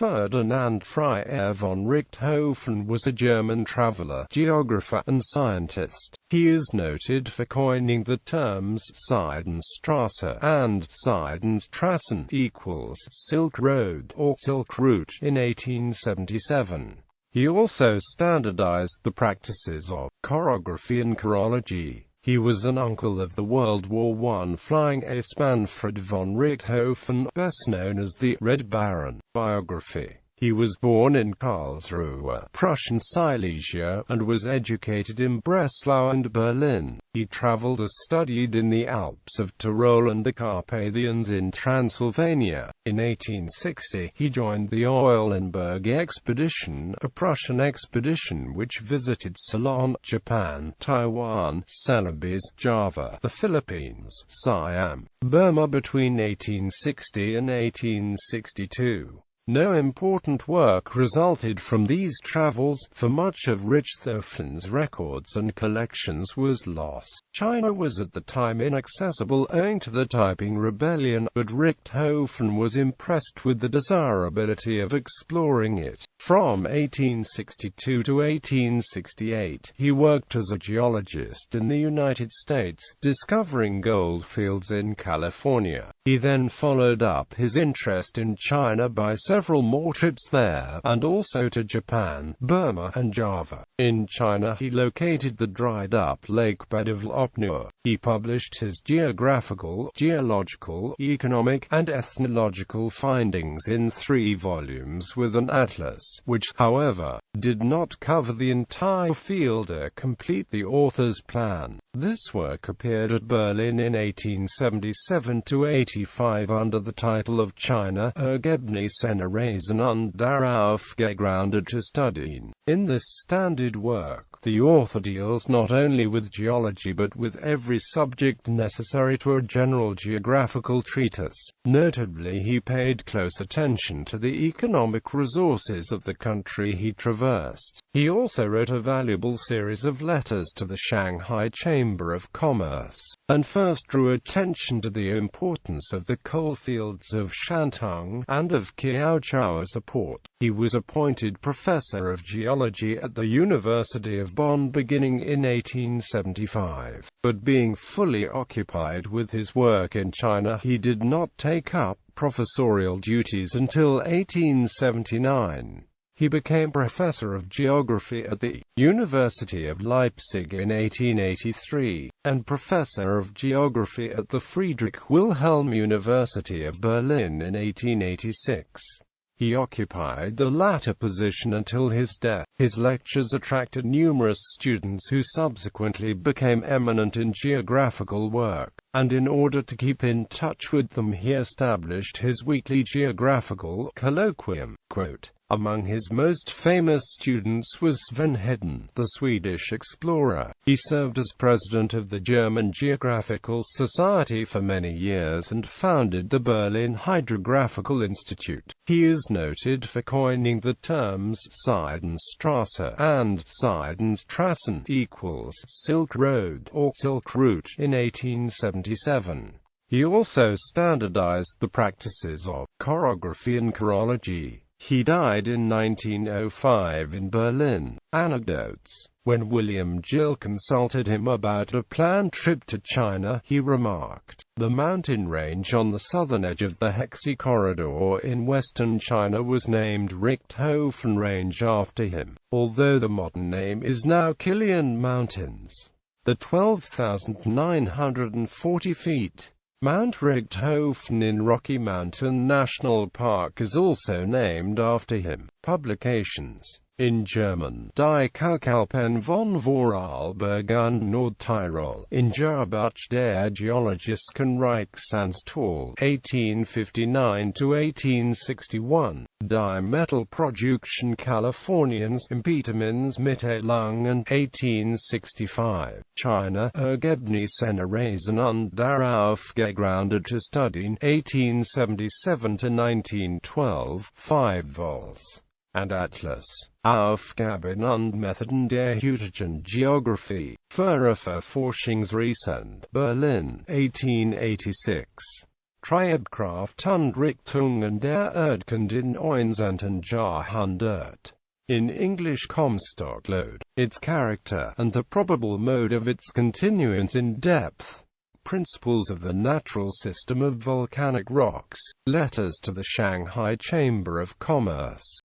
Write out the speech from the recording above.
Ferdinand Freiherr von Richthofen was a German traveler, geographer and scientist. He is noted for coining the terms Seidenstraße and Seidenstraßen equals Silk Road or Silk Route in 1877. He also standardized the practices of chorography and chorology. He was an uncle of the World War I flying ace Manfred von Richthofen, best known as the Red Baron. Biography. He was born in Karlsruhe, Prussian Silesia, and was educated in Breslau and Berlin. He traveled and studied in the Alps of Tyrol and the Carpathians in Transylvania. In 1860, he joined the Eulenburg expedition, a Prussian expedition which visited Ceylon, Japan, Taiwan, Celebes, Java, the Philippines, Siam, Burma between 1860 and 1862. No important work resulted from these travels, for much of Richthofen's records and collections was lost. China was at the time inaccessible owing to the Taiping Rebellion, but Richthofen was impressed with the desirability of exploring it. From 1862 to 1868, he worked as a geologist in the United States, discovering gold fields in California. He then followed up his interest in China by several more trips there, and also to Japan, Burma, and Java. In China, he located the dried-up lake bed of Lopnur. He published his geographical, geological, economic, and ethnological findings in 3 volumes with an atlas, which, however, did not cover the entire field or complete the author's plan. This work appeared at Berlin in 1877–85 under the title of China, Ergebnisse Reisen und daraufgegründet Studien. In this standard work, the author deals not only with geology but with every subject necessary to a general geographical treatise. Notably, he paid close attention to the economic resources of the country he traversed. He also wrote a valuable series of letters to the Shanghai Chamber of Commerce, and first drew attention to the importance of the coalfields of Shantung and of Kiaochao as a port. He was appointed professor of geology at the University of Bonn beginning in 1875, but being fully occupied with his work in China, he did not take up professorial duties until 1879. He became professor of geography at the University of Leipzig in 1883, and professor of geography at the Friedrich Wilhelm University of Berlin in 1886. He occupied the latter position until his death. His lectures attracted numerous students who subsequently became eminent in geographical work, and in order to keep in touch with them he established his weekly geographical colloquium. Quote, among his most famous students was Sven Hedin, the Swedish explorer. He served as president of the German Geographical Society for many years and founded the Berlin Hydrographical Institute. He is noted for coining the terms Seidenstraße and Seidenstraßen equals Silk Road or Silk Route in 1877. He also standardized the practices of chorography and chorology. He died in 1905 in Berlin. Anecdotes. When William Gill consulted him about a planned trip to China, he remarked, "The mountain range on the southern edge of the Hexe Corridor in western China was named Richthofen Range after him, although the modern name is now Kilian Mountains." The 12,940 feet. Mount Richthofen in Rocky Mountain National Park is also named after him. Publications. In German, Die Kalkalpen von Vorarlberg und Nordtirol, in Jahrbuch der Geologischen Reichsanstalt, 1859–1861, Die Metallproduktion Californiens Impediments Mitteilungen, 1865, China, Ergebnisse Reisen und daraufgegründete Studien, 1877–1912, 5 vols. And Atlas. Aufgaben und Methoden der heutigen Geographie. Führer für Forschungsreisen, Berlin, 1886. Triebkraft und Richtungen der Erdkund in 19. Jahrhundert. In English Comstock load, its character, and the probable mode of its continuance in depth. Principles of the natural system of volcanic rocks. Letters to the Shanghai Chamber of Commerce.